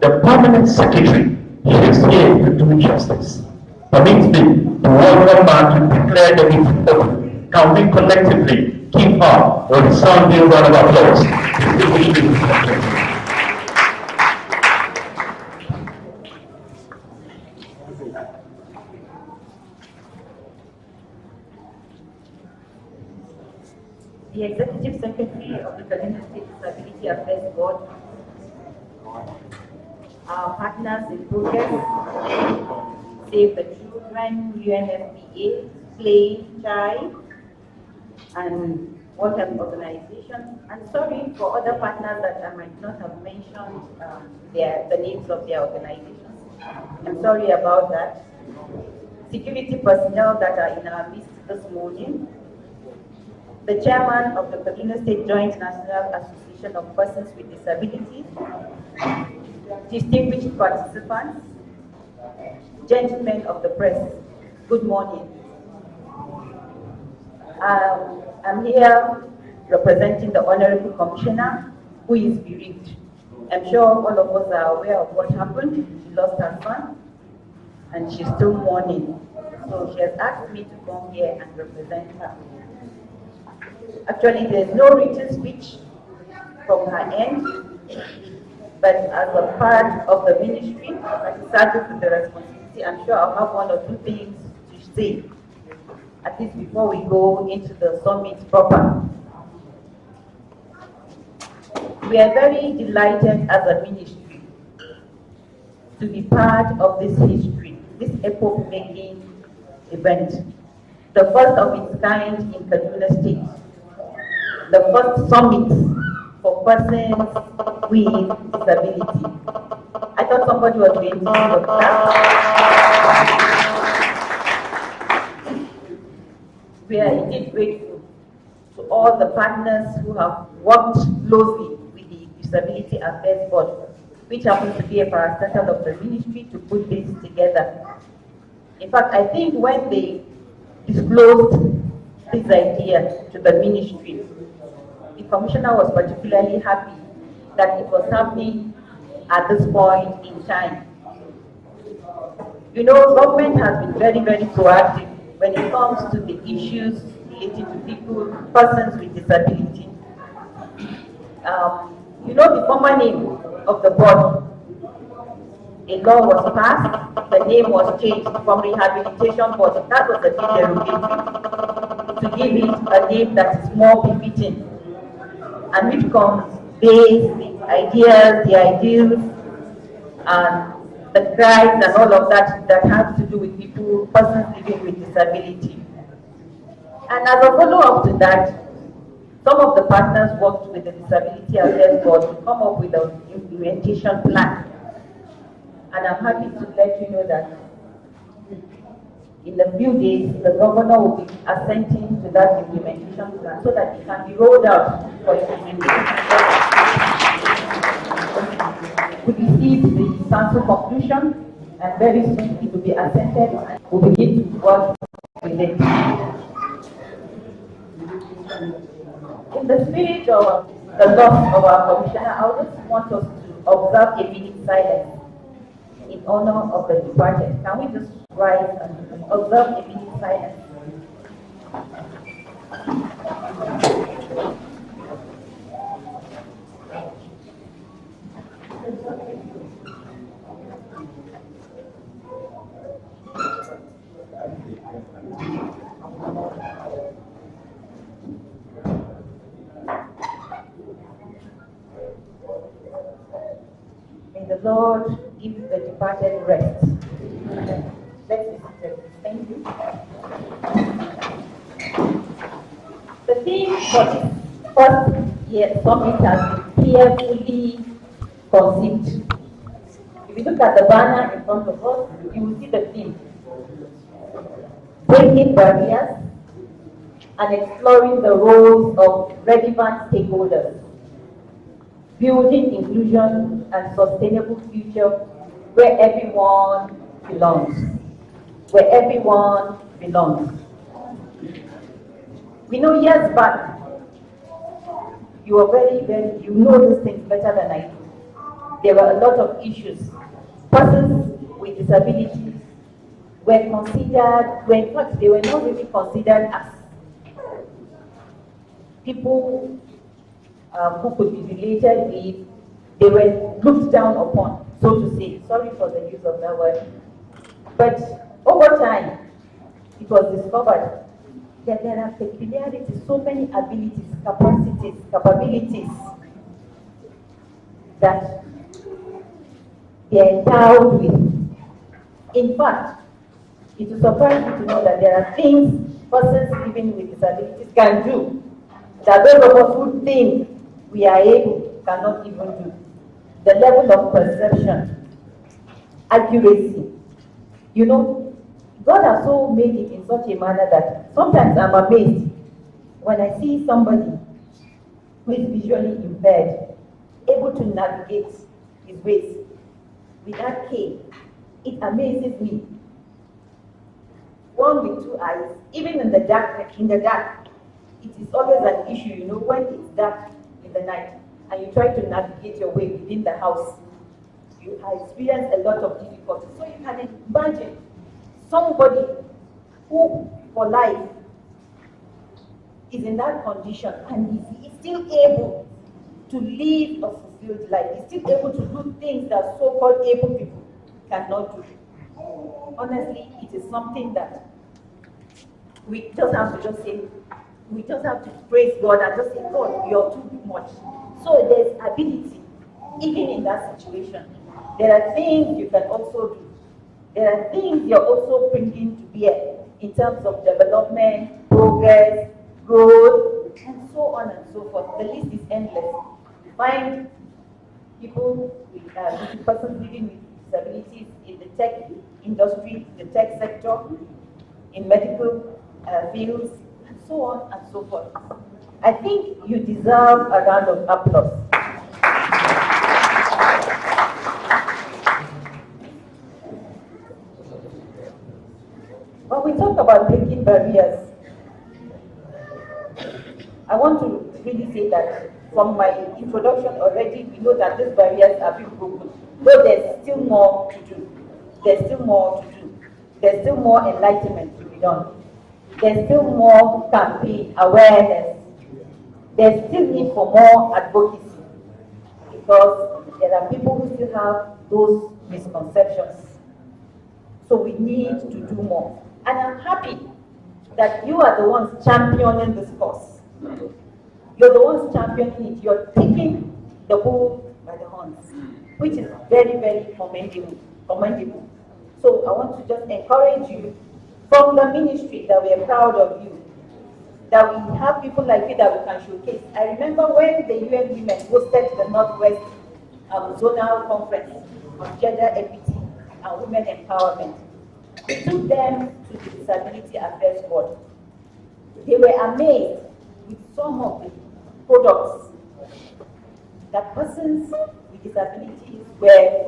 the permanent secretary, he is here to do justice. Permit me to welcome her to declare the meeting open. Can we collectively keep her with a sounding round of applause? The Executive Secretary of the Kaduna State Disability Affairs Board, our partners in progress, Save the Children, UNFPA, Play, Chai, and World Health Organization. I'm sorry for other partners that I might not have mentioned the names of their organizations. I'm sorry about that. Security personnel that are in our midst this morning, the chairman of the Kaduna State Joint National Association of Persons with Disabilities, distinguished participants, gentlemen of the press, good morning. I'm here representing the Honorable Commissioner, who is bereaved. I'm sure all of us are aware of what happened. She lost her son, and she's still mourning. So she has asked me to come here and represent her. Actually, there's no written speech from her end, but as a part of the ministry, as a sergeant with the responsibility, I'm sure I'll have one or two things to say, at least before we go into the summit proper. We are very delighted as a ministry to be part of this history, this epoch-making event, the first of its kind in Kaduna State, the first summit for persons with disability. I thought somebody was going to do that. We are indeed grateful to all the partners who have worked closely with the Disability Affairs Board, which happens to be a parastatal of the ministry, to put this together. In fact, I think when they disclosed this idea to the ministry, the commissioner was particularly happy that it was happening at this point in time. You know, government has been very, very proactive when it comes to the issues related to people, persons with disability. You know, the former name of the board, a law was passed, the name was changed from Rehabilitation Board. That was a big derogatory, to give it a name that is more befitting, and which conveys the ideas, the ideals, and the cries and all of that that has to do with people, persons living with disability. And as a follow-up to that, some of the partners worked with the Disability Affairs Board to come up with an implementation plan. And I'm happy to let you know that in a few days, the governor will be assenting to that implementation plan so that it can be rolled out for implementation. We received the council conclusion, and very soon it will be assented and we'll begin to work with it. In the spirit of the loss of our commissioner, I just want us to observe a minute silence in honor of the departed. Can we just rise and observe a minute silence? May the Lord give the departed rest. Let's be seated. Thank you. The theme for this first year summit has been carefully conceived. If you look at the banner in front of us, you will see the theme: breaking barriers and exploring the roles of relevant stakeholders, building inclusion and sustainable future where everyone belongs. Where everyone belongs. We know years back, you are you know these things better than I do. there were a lot of issues. Persons with disabilities were considered, in fact, they were not really considered as people who could be related with. They were looked down upon, so to say. Sorry for the use of that word. But over time, it was discovered that there are peculiarities, so many abilities, capacities, capabilities that they are endowed with. In fact, it will surprise you to know that there are things persons living with disabilities can do that those of us who think we are able cannot even do. The level of perception, accuracy. You know, God has so made it in such a manner that sometimes I'm amazed when I see somebody who is visually impaired, able to navigate his ways with that cane. It amazes me. One with two eyes, even in the dark, it is always an issue, you know, when it's dark in the night and you try to navigate your way within the house. You experience a lot of difficulty. So you can imagine somebody who, for life, is in that condition and is still able to live a fulfilled life, is still able to do things that so-called able people cannot do. Honestly, it is something that we just have to say, we just have to praise God and just say, God, you're too much. So there's ability, even in that situation. There are things you can also do. There are things you're also bringing to bear in terms of development, progress, growth, and so on and so forth. The list is endless. Find people with persons living with disabilities in the tech industry, the tech sector, in medical fields, and so on and so forth. I think you deserve a round of applause. When we talk about breaking barriers, I want to really say that from my introduction already, we know that these barriers are being broken. Though there's still more to do. There's still more to do. There's still more enlightenment to be done. There's still more campaign awareness. There's still need for more advocacy because there are people who still have those misconceptions. So we need to do more. And I'm happy that you are the ones championing this cause. You're the ones championing it. You're taking the bull by the horns, which is very, very commendable. So I want to just encourage you from the ministry that we are proud of you, that we have people like you that we can showcase. I remember when the UN Women hosted the Northwest Zonal Conference on Gender Equity and Women Empowerment. We took them to the Disability Affairs Board. They were amazed with some of the products that persons with disabilities were